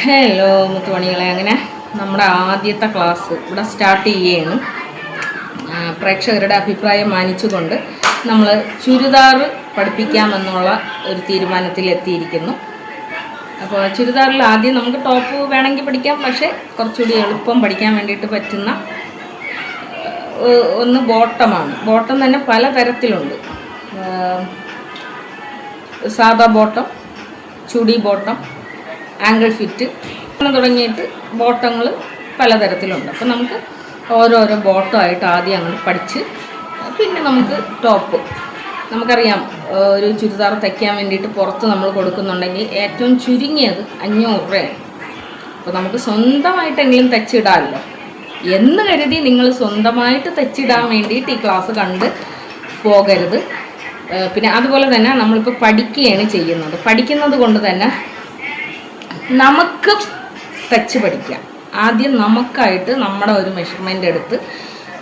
Hello മുത്തുമണികളെ, അങ്ങനെ നമ്മുടെ ആദ്യത്തെ ക്ലാസ് ഇവിടെ സ്റ്റാർട്ട് ചെയ്യുകയാണ്. പ്രേക്ഷകരുടെ അഭിപ്രായം മാനിച്ചുകൊണ്ട് നമ്മൾ ചുരിദാർ പഠിപ്പിക്കാമെന്നുള്ള ഒരു തീരുമാനത്തിൽ എത്തിയിരിക്കുന്നു. അപ്പോൾ ചുരിദാറിൽ ആദ്യം നമുക്ക് ടോപ്പ് വേണമെങ്കിൽ പഠിക്കാം, പക്ഷേ കുറച്ചുകൂടി എളുപ്പം പഠിക്കാൻ വേണ്ടിയിട്ട് പറ്റുന്ന ഒന്ന് ബോട്ടമാണ്. ബോട്ടം തന്നെ പല തരത്തിലുണ്ട്. സാദാ ബോട്ടം, ചുടി ബോട്ടം, ആംഗിൾ ഫിറ്റ് അങ്ങനെ തുടങ്ങിയിട്ട് ബോട്ടങ്ങൾ പലതരത്തിലുണ്ട്. അപ്പോൾ നമുക്ക് ഓരോരോ ബോട്ടമായിട്ട് ആദ്യം അങ്ങോട്ട് പഠിച്ച് പിന്നെ നമുക്ക് ടോപ്പ്. നമുക്കറിയാം, ഒരു ചുരിദാർ തയ്ക്കാൻ വേണ്ടിയിട്ട് പുറത്ത് നമ്മൾ കൊടുക്കുന്നുണ്ടെങ്കിൽ ഏറ്റവും ചുരുങ്ങിയത് 500 രൂപയാണ്. അപ്പോൾ നമുക്ക് സ്വന്തമായിട്ടെങ്കിലും തയ്ച്ചിടാമല്ലോ എന്ന് കരുതി നിങ്ങൾ സ്വന്തമായിട്ട് തയ്ച്ചിടാൻ വേണ്ടിയിട്ട് ഈ ക്ലാസ് കണ്ട് പോകരുത്. പിന്നെ അതുപോലെ തന്നെ നമ്മളിപ്പോൾ പഠിക്കുകയാണ് ചെയ്യുന്നത്. പഠിക്കുന്നത് കൊണ്ട് തന്നെ നമുക്ക് തച്ച് പഠിക്കാം. ആദ്യം നമുക്കായിട്ട് നമ്മുടെ ഒരു മെഷർമെൻ്റ് എടുത്ത്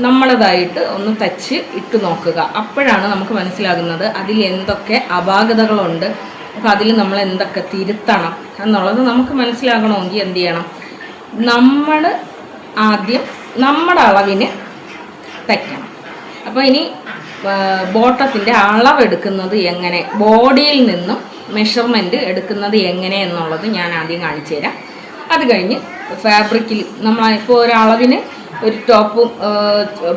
നമ്മളതായിട്ട് ഒന്ന് തച്ച് ഇട്ട് നോക്കുക. അപ്പോഴാണ് നമുക്ക് മനസ്സിലാകുന്നത് അതിൽ എന്തൊക്കെ അപാകതകളുണ്ട്, അപ്പോൾ അതിൽ നമ്മൾ എന്തൊക്കെ തിരുത്തണം എന്നുള്ളത് നമുക്ക് മനസ്സിലാകണമെങ്കിൽ എന്ത് ചെയ്യണം? നമ്മൾ ആദ്യം നമ്മുടെ അളവിന് തയ്ക്കണം. അപ്പോൾ ഇനി ബോട്ടത്തിൻ്റെ അളവെടുക്കുന്നത് എങ്ങനെ, ബോഡിയിൽ നിന്നും മെഷർമെൻറ്റ് എടുക്കുന്നത് എങ്ങനെ എന്നുള്ളത് ഞാൻ ആദ്യം കാണിച്ചു തരാം. അത് കഴിഞ്ഞ് ഫാബ്രിക്കിൽ നമ്മളിപ്പോൾ ഒരളവിന് ഒരു ടോപ്പും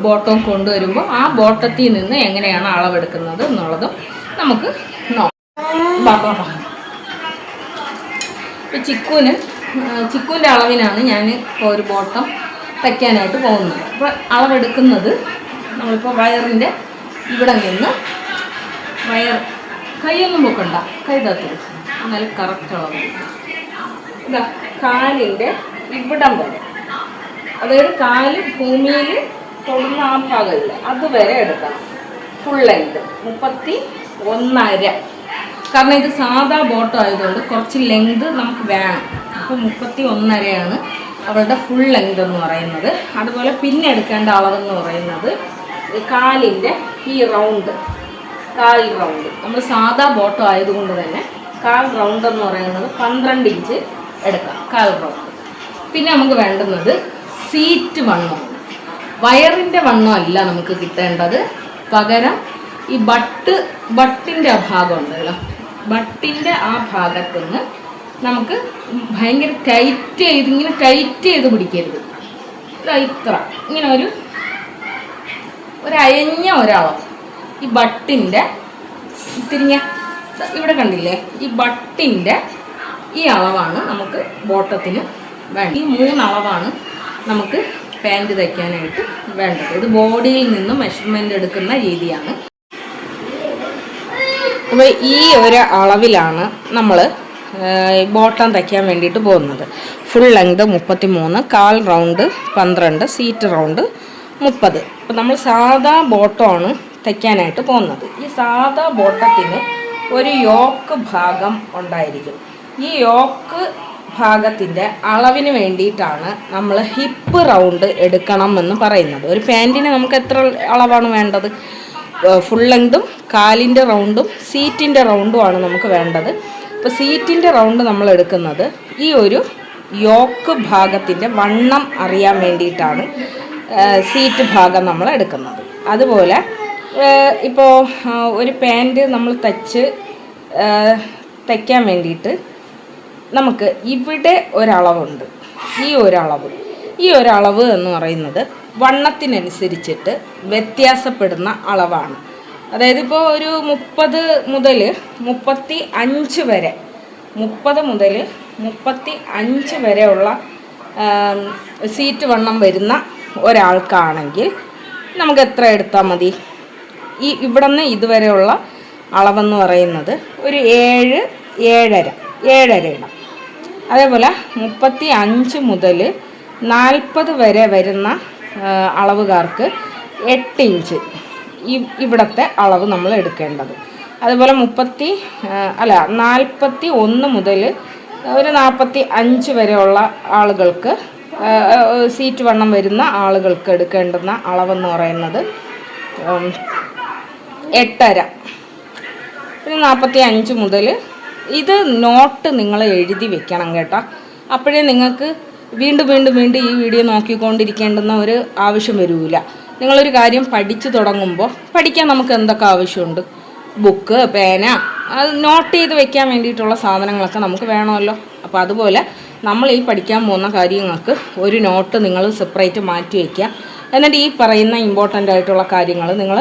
ബോട്ടവും കൊണ്ടുവരുമ്പോൾ ആ ബോട്ടത്തിൽ നിന്ന് എങ്ങനെയാണ് അളവെടുക്കുന്നത് എന്നുള്ളതും നമുക്ക് നോക്കാം. ഇപ്പോൾ ചിക്കുവിൻ്റെ അളവിനാണ് ഞാൻ ഇപ്പോൾ ഒരു ബോട്ടം തയ്ക്കാനായിട്ട് പോകുന്നത്. അപ്പോൾ അളവെടുക്കുന്നത് നമ്മളിപ്പോൾ വയറിൻ്റെ ഇവിടെ നിന്ന് കൈയൊന്നും പൊക്കണ്ട, കൈ തത്തു എന്നാലും കറക്റ്റ് അളവ്. ഇതാ കാലിൻ്റെ ഇവിടം വരെ, അതായത് കാല് ഭൂമിയിൽ തൊടുന്ന ആ ഭാഗമില്ല അതുവരെ എടുക്കണം. Full length 31.5. കാരണം ഇത് സാധാ ബോട്ടം ആയതുകൊണ്ട് കുറച്ച് ലെങ്ത് നമുക്ക് വേണം. അപ്പോൾ 31.5 അവളുടെ ഫുൾ ലെങ്ത് എന്ന് പറയുന്നത്. അതുപോലെ പിന്നെ എടുക്കേണ്ട അളവെന്ന് പറയുന്നത് കാലിൻ്റെ ഈ കാൽ റൗണ്ട്. നമ്മൾ സാധാ ബോട്ടം ആയതുകൊണ്ട് തന്നെ കാൽ റൗണ്ട് എന്ന് പറയുന്നത് 12 ഇഞ്ച് എടുക്കാം, കാൽ റൗണ്ട്. പിന്നെ നമുക്ക് വേണ്ടുന്നത് സീറ്റ് വണ്ണം. വയറിൻ്റെ വണ്ണം അല്ല നമുക്ക് കിട്ടേണ്ടത്, പകരം ഈ ബട്ടിൻ്റെ ആ ഭാഗം ഉണ്ടല്ലോ, ബട്ടിൻ്റെ ആ ഭാഗത്തുനിന്ന് നമുക്ക് ഭയങ്കര ഇങ്ങനെ ടൈറ്റ് ചെയ്ത് പിടിക്കരുത്. ഇത്ര ഇങ്ങനെ ഒരു അയഞ്ഞ ഒരളവ് ഈ ബട്ടിൻ്റെ തിരിഞ്ഞ ഇവിടെ കണ്ടില്ലേ, ഈ ബട്ടിൻ്റെ ഈ അളവാണ് നമുക്ക് ബോട്ടത്തിന് വേണ്ടത്. ഈ 3 അളവാണ് നമുക്ക് പാൻറ് തയ്ക്കാനായിട്ട് വേണ്ടത്. ഇത് ബോഡിയിൽ നിന്നും മെഷർമെൻ്റ് എടുക്കുന്ന രീതിയാണ്. അപ്പോൾ ഈ ഒരു അളവിലാണ് നമ്മൾ ബോട്ടം തയ്ക്കാൻ വേണ്ടിയിട്ട് പോകുന്നത്. ഫുൾ ലെങ്ത് 33, കാൽ റൗണ്ട് 12, സീറ്റ് റൗണ്ട് 30. അപ്പോൾ നമ്മൾ സാധാ ബോട്ടമാണ് തയ്ക്കാനായിട്ട് പോകുന്നത്. ഈ സാധാ ബോട്ടത്തിന് ഒരു യോക്ക് ഭാഗം ഉണ്ടായിരിക്കും. ഈ യോക്ക് ഭാഗത്തിൻ്റെ അളവിന് വേണ്ടിയിട്ടാണ് നമ്മൾ ഹിപ്പ് റൗണ്ട് എടുക്കണം എന്ന് പറയുന്നത്. ഒരു പാൻറ്റിന് നമുക്ക് എത്ര അളവാണ് വേണ്ടത്? ഫുൾ ലെങ്തും കാലിൻ്റെ റൗണ്ടും സീറ്റിൻ്റെ റൗണ്ടുമാണ് നമുക്ക് വേണ്ടത്. അപ്പോൾ സീറ്റിൻ്റെ റൗണ്ട് നമ്മൾ എടുക്കുന്നത് ഈ ഒരു യോക്ക് ഭാഗത്തിൻ്റെ വണ്ണം അറിയാൻ വേണ്ടിയിട്ടാണ് സീറ്റ് ഭാഗം നമ്മൾ എടുക്കുന്നത്. അതുപോലെ ഇപ്പോൾ ഒരു പാൻറ് നമ്മൾ തയ്ക്കാൻ വേണ്ടിയിട്ട് നമുക്ക് ഇവിടെ ഒരളവുണ്ട്. ഈ ഒരളവ് എന്ന് പറയുന്നത് വണ്ണത്തിനനുസരിച്ചിട്ട് വ്യത്യാസപ്പെടുന്ന അളവാണ്. അതായത് ഇപ്പോൾ ഒരു 30 മുതൽ 35 വരെ, 30 മുതൽ 35 വരെയുള്ള സീറ്റ് വണ്ണം വരുന്ന ഒരാൾക്കാണെങ്കിൽ നമുക്ക് എത്ര എടുത്താൽ മതി? ഈ ഇവിടെ നിന്ന് ഇതുവരെയുള്ള അളവെന്ന് പറയുന്നത് ഒരു 7.5 ഇടാം. അതേപോലെ 35 മുതൽ 40 വരെ വരുന്ന അളവുകാർക്ക് 8 ഇഞ്ച് ഇവിടത്തെ അളവ് നമ്മൾ എടുക്കേണ്ടത്. അതുപോലെ 41 മുതൽ ഒരു 45 വരെയുള്ള ആളുകൾക്ക്, സീറ്റ് വണ്ണം വരുന്ന ആളുകൾക്ക് എടുക്കേണ്ടുന്ന അളവെന്ന് പറയുന്നത് 8.5. പിന്നെ 45 മുതൽ, ഇത് നോട്ട് നിങ്ങൾ എഴുതി വെക്കണം കേട്ടോ. അപ്പോഴേ നിങ്ങൾക്ക് വീണ്ടും വീണ്ടും വീണ്ടും ഈ വീഡിയോ നോക്കിക്കൊണ്ടിരിക്കേണ്ടുന്ന ഒരു ആവശ്യം വരില്ല. നിങ്ങളൊരു കാര്യം പഠിച്ചു തുടങ്ങുമ്പോൾ പഠിക്കാൻ നമുക്ക് എന്തൊക്കെ ആവശ്യമുണ്ട്? ബുക്ക്, പേന, അത് നോട്ട് ചെയ്ത് വെക്കാൻ വേണ്ടിയിട്ടുള്ള സാധനങ്ങളൊക്കെ നമുക്ക് വേണമല്ലോ. അപ്പോൾ അതുപോലെ നമ്മൾ ഈ പഠിക്കാൻ പോകുന്ന കാര്യങ്ങൾക്ക് ഒരു നോട്ട് നിങ്ങൾ സെപ്പറേറ്റ് മാറ്റി വയ്ക്കുക. എന്നിട്ട് ഈ പറയുന്ന ഇമ്പോർട്ടൻ്റ് ആയിട്ടുള്ള കാര്യങ്ങൾ നിങ്ങൾ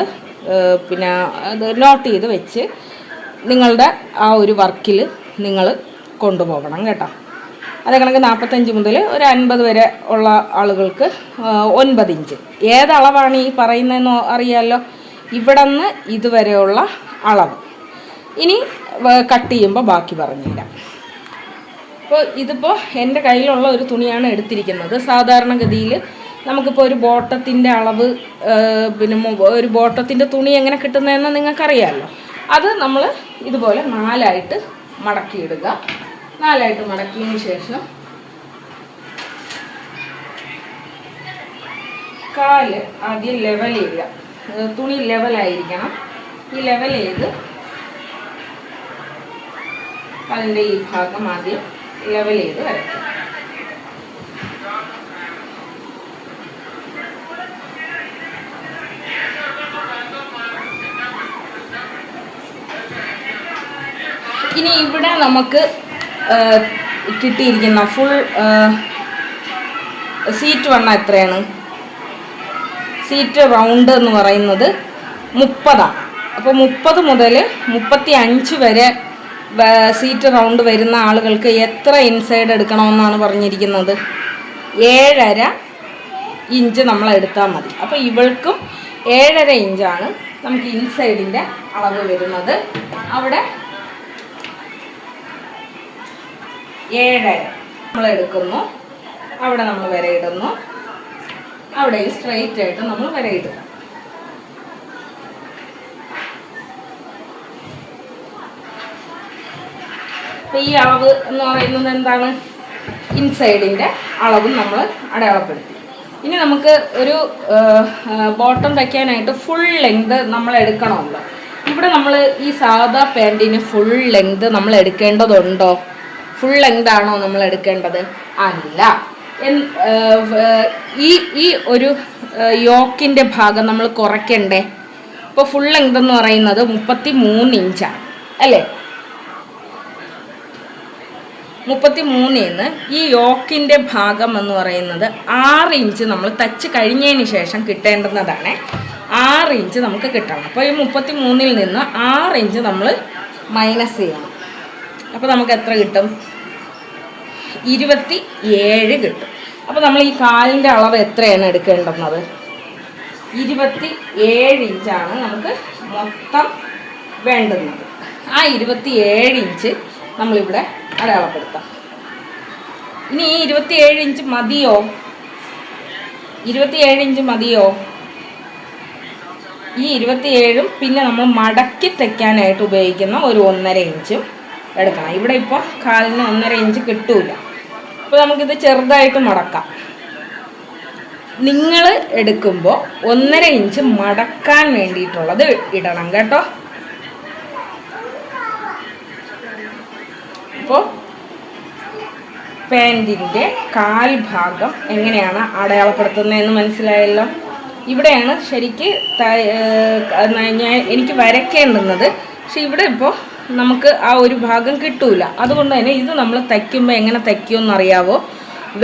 പിന്നെ അത് നോട്ട് ചെയ്ത് വെച്ച് നിങ്ങളുടെ ആ ഒരു വർക്കിൽ നിങ്ങൾ കൊണ്ടുപോകണം കേട്ടോ. അതേ കണക്ക് 45 മുതൽ ഒരു 50 വരെ ഉള്ള ആളുകൾക്ക് 9 ഇഞ്ച്. ഏതളവാണ് ഈ പറയുന്നതെന്ന് അറിയാമല്ലോ. ഇവിടെ നിന്ന് ഇതുവരെയുള്ള അളവ്. ഇനി കട്ട് ചെയ്യുമ്പോൾ ബാക്കി പറഞ്ഞുതരാം. അപ്പോൾ ഇതിപ്പോൾ എൻ്റെ കയ്യിലുള്ള ഒരു തുണിയാണ് എടുത്തിരിക്കുന്നത്. സാധാരണഗതിയിൽ നമുക്കിപ്പോൾ ഒരു ബോട്ടത്തിൻ്റെ അളവ് പിന്നെ ഒരു ബോട്ടത്തിൻ്റെ തുണി എങ്ങനെ കിട്ടുന്നതെന്ന് നിങ്ങൾക്കറിയാമല്ലോ. അത് നമ്മൾ ഇതുപോലെ 4ആയിട്ട് മടക്കിയിടുക. 4ആയിട്ട് മടക്കിയതിന് ശേഷം കാല് ആദ്യം ലെവൽ ചെയ്യുക. തുണി ലെവലായിരിക്കണം. ഈ ലെവൽ ചെയ്ത് അതിൻ്റെ ഈ ഭാഗം ആദ്യം ലെവൽ ചെയ്ത് വരയ്ക്കുക. ഇനി ഇവിടെ നമുക്ക് കിട്ടിയിരിക്കുന്ന ഫുൾ സീറ്റ് വണ്ണം എത്രയാണ്? സീറ്റ് റൗണ്ട് എന്ന് പറയുന്നത് 30ആണ്. അപ്പോൾ 30 മുതൽ 35 വരെ സീറ്റ് റൗണ്ട് വരുന്ന ആളുകൾക്ക് എത്ര ഇൻസൈഡ് എടുക്കണമെന്നാണ് പറഞ്ഞിരിക്കുന്നത്? 7.5 ഇഞ്ച് നമ്മൾ എടുത്താൽ മതി. അപ്പോൾ ഇവൾക്കും 7.5 ഇഞ്ചാണ് നമുക്ക് ഇൻസൈഡിൻ്റെ അളവ് വരുന്നത്. അവിടെ 7.5 നമ്മൾ എടുക്കുന്നു. അവിടെ നമ്മൾ വരയിടുന്നു. അവിടെ സ്ട്രൈറ്റ് ആയിട്ട് നമ്മൾ വരയിടുക. അപ്പോൾ ഈ അളവ് എന്ന് പറയുന്നത് എന്താണ്? ഇൻസൈഡിൻ്റെ അളവും നമ്മൾ അടയാളപ്പെടുത്തി. ഇനി നമുക്ക് ഒരു ബോട്ടം തയ്ക്കാനായിട്ട് ഫുൾ ലെങ്ത് നമ്മൾ എടുക്കണമല്ലോ. ഇവിടെ നമ്മൾ ഈ സാധാ പാൻറ്റിന് ഫുൾ ലെങ്ത് നമ്മൾ എടുക്കേണ്ടതുണ്ടോ? ഫുൾ ലെങ്ത് ആണോ നമ്മൾ എടുക്കേണ്ടത്? അല്ല. ഈ ഒരു യോക്കിൻ്റെ ഭാഗം നമ്മൾ കുറയ്ക്കണ്ടേ? ഇപ്പോൾ ഫുൾ ലെങ്ത് എന്ന് പറയുന്നത് 33 ഇഞ്ചാണ് അല്ലേ? 33 ഈ യോക്കിൻ്റെ ഭാഗം എന്ന് പറയുന്നത് 6 ഇഞ്ച് നമ്മൾ തച്ച് കഴിഞ്ഞതിന് ശേഷം കിട്ടേണ്ടുന്നതാണ്. 6 ഇഞ്ച് നമുക്ക് കിട്ടണം. അപ്പോൾ ഈ 33 നിന്ന് 6 ഇഞ്ച് നമ്മൾ മൈനസ് ചെയ്യണം. അപ്പോൾ നമുക്ക് എത്ര കിട്ടും? 27 കിട്ടും. അപ്പോൾ നമ്മൾ ഈ കാലിൻ്റെ അളവ് എത്രയാണ് എടുക്കേണ്ടുന്നത്? 27 ഇഞ്ചാണ് നമുക്ക് മൊത്തം വേണ്ടുന്നത്. ആ 27 ഇഞ്ച് നമ്മളിവിടെ അടയാളപ്പെടുത്താം. ഇനി ഈ 27 ഇഞ്ച് മതിയോ? 27 ഇഞ്ച് മതിയോ? ഈ 27ഉം പിന്നെ നമ്മൾ മടക്കി തയ്ക്കാനായിട്ട് ഉപയോഗിക്കുന്ന ഒരു 1.5 ഇഞ്ചും എടുക്കണം. ഇവിടെ ഇപ്പോൾ കാലിന് 1.5 ഇഞ്ച് കിട്ടൂല. അപ്പോൾ നമുക്കിത് ചെറുതായിട്ട് മടക്കാം. നിങ്ങൾ എടുക്കുമ്പോൾ 1.5 ഇഞ്ച് മടക്കാൻ വേണ്ടിയിട്ടുള്ളത് ഇടണം കേട്ടോ. അപ്പോൾ പാൻറ്റിൻ്റെ കാൽ ഭാഗം എങ്ങനെയാണ് അടയാളപ്പെടുത്തുന്നതെന്ന് മനസ്സിലായല്ലോ. ഇവിടെയാണ് ശരിക്ക് എനിക്ക് വരയ്ക്കേണ്ടുന്നത്. പക്ഷെ ഇവിടെ ഇപ്പോൾ നമുക്ക് ആ ഒരു ഭാഗം കിട്ടൂല. അതുകൊണ്ട് തന്നെ ഇത് നമ്മൾ തയ്ക്കുമ്പോൾ എങ്ങനെ തയ്ക്കുമെന്നറിയാവോ?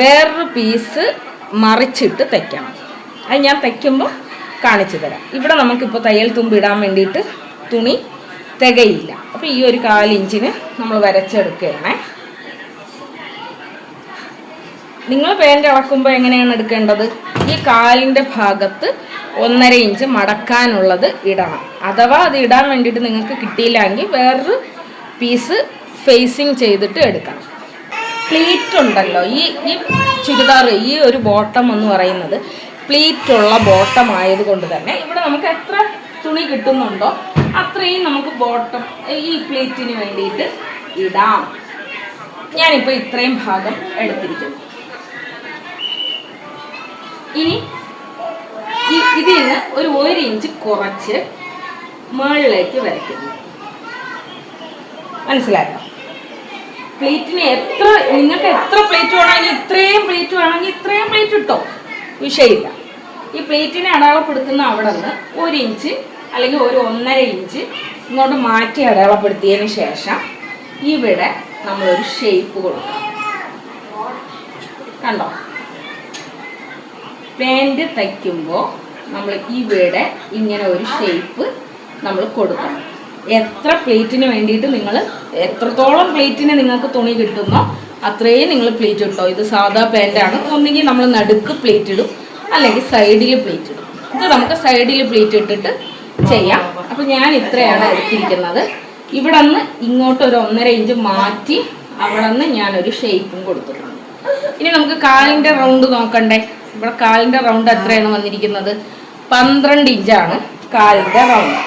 വേറൊരു പീസ് മറിച്ചിട്ട് തയ്ക്കണം. അത് ഞാൻ തയ്ക്കുമ്പോൾ കാണിച്ചു തരാം. ഇവിടെ നമുക്കിപ്പോൾ തയ്യൽ തുമ്പ് ഇടാൻ വേണ്ടിയിട്ട് തുണി തികയില്ല. അപ്പോൾ ഈ ഒരു 4 ഇഞ്ചിന് നമ്മൾ വരച്ചെടുക്കുകയാണേ. നിങ്ങൾ പാൻറ് അളക്കുമ്പോൾ എങ്ങനെയാണ് എടുക്കേണ്ടത്? ഈ കാലിൻ്റെ ഭാഗത്ത് 1.5 ഇഞ്ച് മടക്കാനുള്ളത് ഇടണം. അഥവാ അത് ഇടാൻ വേണ്ടിയിട്ട് നിങ്ങൾക്ക് കിട്ടിയില്ലെങ്കിൽ വേറൊരു പീസ് ഫേസിങ് ചെയ്തിട്ട് എടുക്കണം. പ്ലീറ്റ് ഉണ്ടല്ലോ, ഈ ചുരിദാർ, ഈ ഒരു ബോട്ടം എന്ന് പറയുന്നത് പ്ലീറ്റുള്ള ബോട്ടം ആയതുകൊണ്ട് തന്നെ ഇവിടെ നമുക്ക് എത്ര തുണി കിട്ടുന്നുണ്ടോ അത്രയും നമുക്ക് ബോട്ടം ഈ പ്ലീറ്റിന് വേണ്ടിയിട്ട് ഇടാം. ഞാനിപ്പോൾ ഇത്രയും ഭാഗം എടുത്തിരിക്കുന്നു. ഇനി ഇതിൽ നിന്ന് ഒരു 1 ഇഞ്ച് കുറച്ച് മുകളിലേക്ക് വരയ്ക്കുന്നു. മനസ്സിലായോ? പ്ലേറ്റിന് നിങ്ങൾക്ക് എത്ര പ്ലേറ്റ് വേണമെങ്കിൽ ഇത്രയും പ്ലേറ്റ് ഇട്ടോ, വിഷയമില്ല. ഈ പ്ലേറ്റിനെ അടയാളപ്പെടുത്തുന്ന അവിടെ നിന്ന് 1 ഇഞ്ച് അല്ലെങ്കിൽ ഒരു 1.5 ഇഞ്ച് ഇങ്ങോട്ട് മാറ്റി അടയാളപ്പെടുത്തിയതിന് ശേഷം ഇവിടെ നമ്മളൊരു ഷേപ്പ് കൊടുക്കണം. കണ്ടോ, പാൻറ് തയ്ക്കുമ്പോൾ നമ്മൾ ഇവിടെ ഇങ്ങനെ ഒരു ഷേപ്പ് നമ്മൾ കൊടുക്കണം. എത്ര പ്ലേറ്റിന് വേണ്ടിയിട്ട് നിങ്ങൾ എത്രത്തോളം പ്ലേറ്റിന് നിങ്ങൾക്ക് തുണി കിട്ടുന്നോ അത്രയും നിങ്ങൾ പ്ലേറ്റ് ഇട്ടോ. ഇത് സാധാ പാൻറ്റാണ്. ഒന്നുകിൽ നമ്മൾ നടുക്ക് പ്ലേറ്റ് ഇടും, അല്ലെങ്കിൽ സൈഡിൽ പ്ലേറ്റ് ഇടും. ഇത് നമുക്ക് സൈഡിൽ പ്ലേറ്റ് ഇട്ടിട്ട് ചെയ്യാം. അപ്പോൾ ഞാൻ ഇത്രയാണ് എടുത്തിരിക്കുന്നത്. ഇവിടെ നിന്ന് ഇങ്ങോട്ട് ഒരു 1.5 ഇഞ്ച് മാറ്റി അവിടെ നിന്ന് ഞാനൊരു ഷേപ്പും കൊടുത്തിട്ടുണ്ട്. ഇനി നമുക്ക് കാലിൻ്റെ റൗണ്ട് നോക്കണ്ടേ. ഇവിടെ കാലിൻ്റെ റൗണ്ട് എത്രയാണ് വന്നിരിക്കുന്നത്? 12 ഇഞ്ചാണ് കാലിൻ്റെ റൗണ്ട്.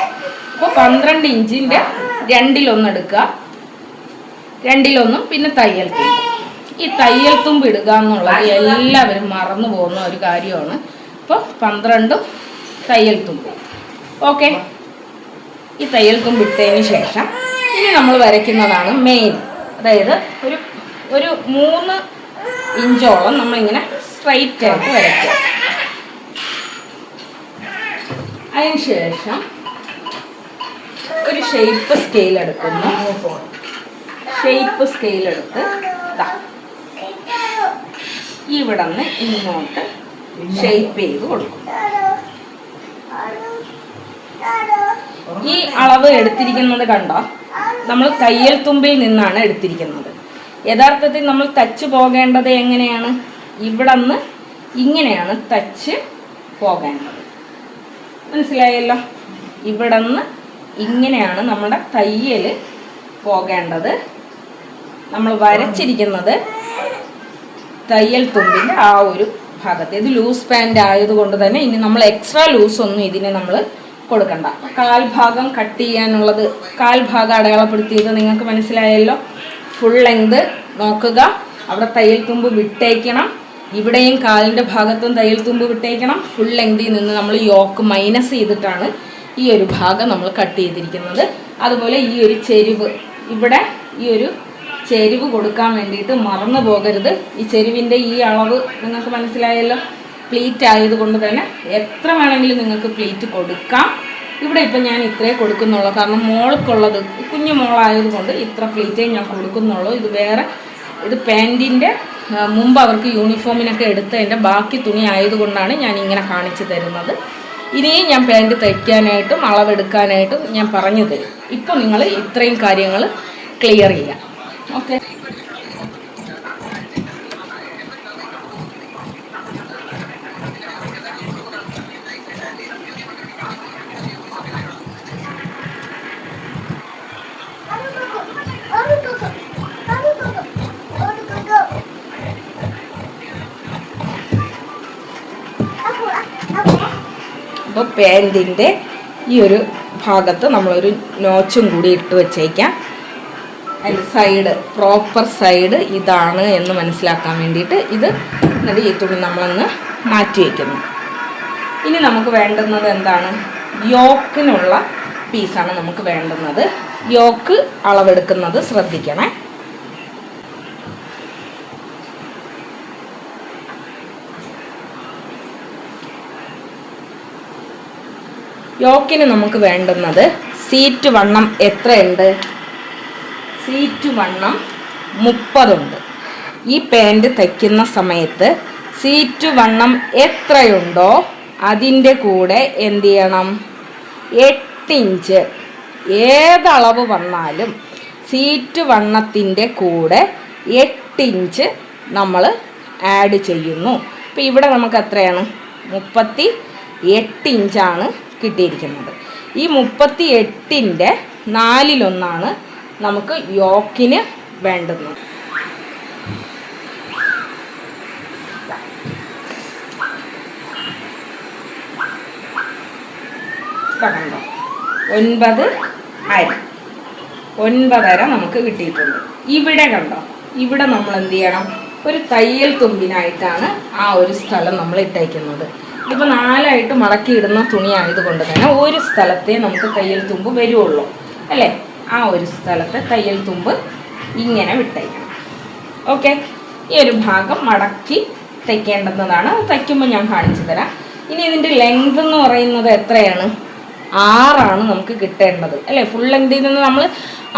അപ്പോൾ 12 ഇഞ്ചിൻ്റെ 2/1 എടുക്കുക, 2/1 പിന്നെ തയ്യൽ തുമ്പ്. ഈ തയ്യൽ തുമ്പ് ഇടുക എന്നുള്ളത് എല്ലാവരും മറന്നു പോകുന്ന ഒരു കാര്യമാണ്. അപ്പോൾ 12 തയ്യൽ തുമ്പ്. ഓക്കെ, ഈ തയ്യൽ തുമ്പ് ഇട്ടതിന് ശേഷം ഇനി നമ്മൾ വരയ്ക്കുന്നതാണ് മെയിൻ. അതായത് ഒരു 3 ഇഞ്ചോളം നമ്മളിങ്ങനെ സ്ട്രൈറ്റ് ആയിട്ട് വരയ്ക്കുക. അതിന് ശേഷം ഒരു ഷേപ്പ് സ്കെയിൽ എടുക്കുന്നു. ഷേപ്പ് സ്കെയിൽ എടുത്ത് ഇവിടെ നിന്ന് ഇങ്ങോട്ട് ഷേപ്പ് ചെയ്ത് കൊടുക്കും. ഈ അളവ് എടുത്തിരിക്കുന്നത് കണ്ടോ, നമ്മൾ തയ്യൽ തുമ്പിൽ നിന്നാണ് എടുത്തിരിക്കുന്നത്. യഥാർത്ഥത്തിൽ നമ്മൾ തച്ച് പോകേണ്ടത് എങ്ങനെയാണ്? ഇവിടെ നിന്ന് ഇങ്ങനെയാണ് തച്ച് പോകേണ്ടത്. മനസ്സിലായല്ലോ? ഇവിടെ നിന്ന് ഇങ്ങനെയാണ് നമ്മുടെ തയ്യൽ പോകേണ്ടത്. നമ്മൾ വരച്ചിരിക്കുന്നത് തയ്യൽ തുമ്പിൻ്റെ ആ ഒരു ഭാഗത്ത്. ഇത് ലൂസ് പാൻറ് ആയതുകൊണ്ട് തന്നെ ഇനി നമ്മൾ എക്സ്ട്രാ ലൂസ് ഒന്നും ഇതിനെ നമ്മൾ കൊടുക്കണ്ട. കാൽഭാഗം കട്ട് ചെയ്യാനുള്ളത്, കാൽഭാഗം അടയാളപ്പെടുത്തിയത് നിങ്ങൾക്ക് മനസ്സിലായല്ലോ. ഫുൾ ലെങ്ത് നോക്കുക, അവിടെ തയ്യൽ തുമ്പ് വിട്ടേക്കണം. ഇവിടെയും കാലിൻ്റെ ഭാഗത്തും തയ്യൽ തുമ്പ് വിട്ടേക്കണം. ഫുൾ ലെങ്തിൽ നിന്ന് നമ്മൾ യോക്ക് മൈനസ് ചെയ്തിട്ടാണ് ഈ ഒരു ഭാഗം നമ്മൾ കട്ട് ചെയ്തിരിക്കുന്നത്. അതുപോലെ ഈ ഒരു ചെരിവ്, ഇവിടെ ഈ ഒരു ചെരിവ് കൊടുക്കാൻ വേണ്ടിയിട്ട് മറന്നു പോകരുത്. ഈ ചെരിവിൻ്റെ ഈ അളവ് നിങ്ങൾക്ക് മനസ്സിലായല്ലോ. പ്ലീറ്റ് ആയതുകൊണ്ട് തന്നെ എത്ര വേണമെങ്കിലും നിങ്ങൾക്ക് പ്ലീറ്റ് കൊടുക്കാം. ഇവിടെ ഇപ്പം ഞാൻ ഇത്രേ കൊടുക്കുന്നുള്ളൂ, കാരണം മോൾക്കുള്ളത് കുഞ്ഞു മോളായതുകൊണ്ട് ഇത്ര പ്ലീറ്റേ ഞാൻ കൊടുക്കുന്നുള്ളൂ. ഇത് പാൻറ്റിൻ്റെ മുമ്പ് അവർക്ക് യൂണിഫോമിനൊക്കെ എടുത്തതിൻ്റെ ബാക്കി തുണി ആയതുകൊണ്ടാണ് ഞാൻ ഇങ്ങനെ കാണിച്ചു തരുന്നത്. ഇനിയും ഞാൻ പാൻറ്റ് തയ്ക്കാനായിട്ടും അളവെടുക്കാനായിട്ടും ഞാൻ പറഞ്ഞു തരും. ഇപ്പോൾ നിങ്ങൾ ഇത്രയും കാര്യങ്ങൾ ക്ലിയർ ചെയ്യാം. ഓക്കെ, അപ്പോൾ പാൻറ്റിൻ്റെ ഈ ഒരു ഭാഗത്ത് നമ്മളൊരു നോച്ചും കൂടി ഇട്ട് വെച്ചേക്കാം. അതിൻ്റെ സൈഡ്, പ്രോപ്പർ സൈഡ് ഇതാണ് എന്ന് മനസ്സിലാക്കാൻ വേണ്ടിയിട്ട് ഇത് എന്നിട്ട് ഈ തുണി നമ്മളൊന്ന് മാറ്റി വയ്ക്കുന്നു. ഇനി നമുക്ക് വേണ്ടുന്നത് എന്താണ്? യോക്കിനുള്ള പീസാണ് നമുക്ക് വേണ്ടുന്നത്. യോക്ക് അളവെടുക്കുന്നത് ശ്രദ്ധിക്കണേ. യോക്കിന് നമുക്ക് വേണ്ടുന്നത് സീറ്റ് വണ്ണം എത്രയുണ്ട്? സീറ്റ് വണ്ണം 30 ഉണ്ട്. ഈ പാൻറ് തയ്ക്കുന്ന സമയത്ത് സീറ്റ് വണ്ണം എത്രയുണ്ടോ അതിൻ്റെ കൂടെ എന്ത് ചെയ്യണം? 8 ഇഞ്ച്. ഏതളവ് വന്നാലും സീറ്റ് വണ്ണത്തിൻ്റെ കൂടെ 8 ഇഞ്ച് നമ്മൾ ആഡ് ചെയ്യുന്നു. അപ്പോൾ ഇവിടെ നമുക്ക് എത്രയാണ്? 38 ഇഞ്ചാണ് കിട്ടിയിരിക്കുന്നത്. ഈ 38ൻ്റെ 4/1 നമുക്ക് യോക്കിന് വേണ്ടുന്നത്. കണ്ടോ, 9.5 നമുക്ക് കിട്ടിയിട്ടുണ്ട്. ഇവിടെ കണ്ടോ, ഇവിടെ നമ്മൾ എന്ത് ചെയ്യണം? ഒരു തയ്യൽ തുമ്പിനായിട്ടാണ് ആ ഒരു സ്ഥലം നമ്മൾ ഇട്ടേക്കുന്നത്. ഇപ്പോൾ 4ആയിട്ട് മടക്കിയിടുന്ന തുണി ആയതുകൊണ്ട് തന്നെ ഒരു സ്ഥലത്തെ നമുക്ക് തയ്യൽ തുമ്പ് വരുള്ളൂ അല്ലേ? ആ ഒരു സ്ഥലത്തെ തയ്യൽ തുമ്പ് ഇങ്ങനെ വിട്ടേക്കണം. ഓക്കെ, ഈ ഒരു ഭാഗം മടക്കി തയ്ക്കേണ്ടുന്നതാണ്. തയ്ക്കുമ്പോൾ ഞാൻ കാണിച്ചു തരാം. ഇനി ഇതിൻ്റെ ലെങ്ത് എന്ന് പറയുന്നത് എത്രയാണ്? 6 നമുക്ക് കിട്ടേണ്ടത് അല്ലേ? ഫുൾ ലെങ്തിൽ നിന്ന് നമ്മൾ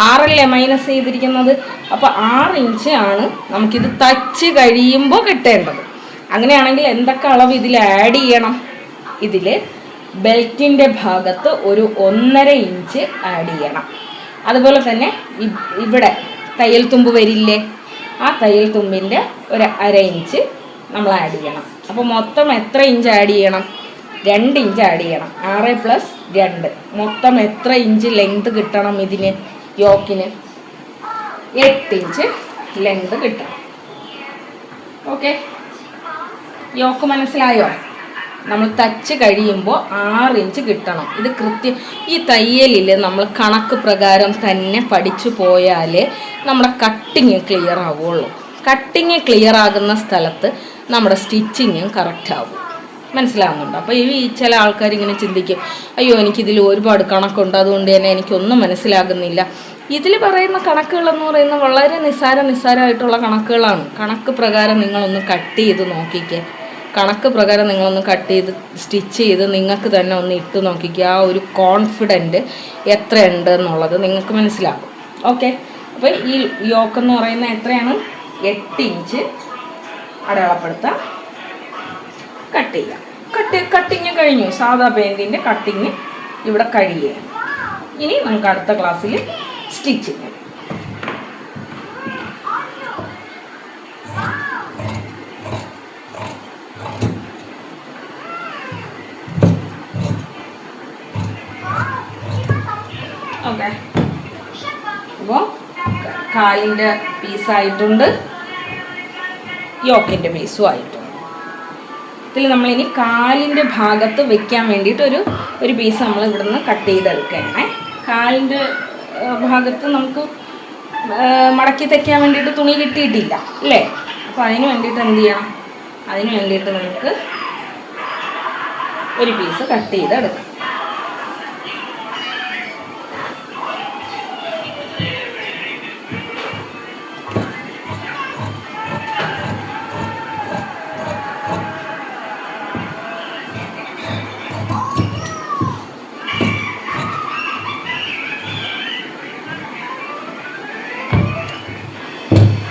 6 മൈനസ് ചെയ്തിരിക്കുന്നത്. അപ്പോൾ 6 ഇഞ്ച് ആണ് നമുക്കിത് തയ്ച്ച് കഴിയുമ്പോൾ കിട്ടേണ്ടത്. അങ്ങനെയാണെങ്കിൽ എന്തൊക്കെ അളവ് ഇതിൽ ആഡ് ചെയ്യണം? ഇതിൽ ബെൽറ്റിൻ്റെ ഭാഗത്ത് ഒരു 1.5 ഇഞ്ച് ആഡ് ചെയ്യണം. അതുപോലെ തന്നെ ഇവിടെ തയ്യൽ തുമ്പ് വരില്ലേ, ആ തയ്യൽ തുമ്പിൻ്റെ ഒരു 1/2 ഇഞ്ച് നമ്മൾ ആഡ് ചെയ്യണം. അപ്പോൾ മൊത്തം എത്ര ഇഞ്ച് ആഡ് ചെയ്യണം? 2 ഇഞ്ച് ആഡ് ചെയ്യണം. 6 + 2 മൊത്തം എത്ര ഇഞ്ച് ലെങ്ത് കിട്ടണം? ഇതിന് യോക്കിന് 8 ഇഞ്ച് ലെങ്ത് കിട്ടണം. ഓക്കെ, യോക്ക് മനസ്സിലായോ? നമ്മൾ തച്ച് കഴിയുമ്പോൾ 6 ഇഞ്ച് കിട്ടണം. ഇത് കൃത്യം ഈ തയ്യലിൽ നമ്മൾ കണക്ക് പ്രകാരം തന്നെ പഠിച്ചു പോയാൽ നമ്മുടെ കട്ടിങ് ക്ലിയർ ആവുള്ളൂ. കട്ടിങ് ക്ലിയർ ആകുന്ന സ്ഥലത്ത് നമ്മുടെ സ്റ്റിച്ചിങ്ങും കറക്റ്റ് ആവും. മനസ്സിലാവുന്നുണ്ട്? അപ്പോൾ ഈ ചില ആൾക്കാർ ഇങ്ങനെ ചിന്തിക്കും, അയ്യോ എനിക്കിതിൽ ഒരുപാട് കണക്കുണ്ട്, അതുകൊണ്ട് തന്നെ എനിക്കൊന്നും മനസ്സിലാകുന്നില്ല. ഇതിൽ പറയുന്ന കണക്കുകളെന്ന് പറയുന്നത് വളരെ നിസ്സാരമായിട്ടുള്ള കണക്കുകളാണ്. കണക്ക് പ്രകാരം നിങ്ങളൊന്ന് കട്ട് ചെയ്ത് നോക്കിക്കേ. കണക്ക് പ്രകാരം നിങ്ങളൊന്ന് കട്ട് ചെയ്ത് സ്റ്റിച്ച് ചെയ്ത് നിങ്ങൾക്ക് തന്നെ ഒന്ന് ഇട്ട് നോക്കിക്കുക. ആ ഒരു കോൺഫിഡൻറ്റ് എത്രയുണ്ട് എന്നുള്ളത് നിങ്ങൾക്ക് മനസ്സിലാകും. ഓക്കെ, അപ്പോൾ ഈ യോക്ക് എന്ന് പറയുന്നത് എത്രയാണ്? 8 ഇഞ്ച് അടയാളപ്പെടുത്താം. കട്ട് ചെയ്യാം. കട്ടിങ് കഴിഞ്ഞു. സാധാ പാൻറ്റിൻ്റെ കട്ടിങ് ഇവിടെ കഴിയുകയാണ്. ഇനി നമുക്ക് അടുത്ത ക്ലാസ്സിൽ സ്റ്റിച്ച് ചെയ്യാം. ഓക്കെ, അപ്പോൾ കാലിൻ്റെ പീസായിട്ടുണ്ട്, യോക്കിൻ്റെ പീസും ആയിട്ടുണ്ട്. ഇതിൽ നമ്മളിനി കാലിൻ്റെ ഭാഗത്ത് വെക്കാൻ വേണ്ടിയിട്ട് ഒരു പീസ് നമ്മൾ ഇവിടുന്ന് കട്ട് ചെയ്തെടുക്കണേ. കാലിൻ്റെ ഭാഗത്ത് നമുക്ക് മടക്കി തയ്ക്കാൻ വേണ്ടിയിട്ട് തുണി കിട്ടിയിട്ടില്ല അല്ലേ? അപ്പോൾ അതിന് വേണ്ടിയിട്ട് എന്ത് ചെയ്യണം? അതിന് വേണ്ടിയിട്ട് നമുക്ക് ഒരു പീസ് കട്ട് ചെയ്തെടുക്കാം.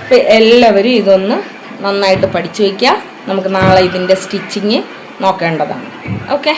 അപ്പോൾ എല്ലാവരും ഇതൊന്ന് നന്നായിട്ട് പഠിച്ചു വയ്ക്കുക. നമുക്ക് നാളെ ഇതിൻ്റെ സ്റ്റിച്ചിങ് നോക്കേണ്ടതാണ്. ഓക്കെ.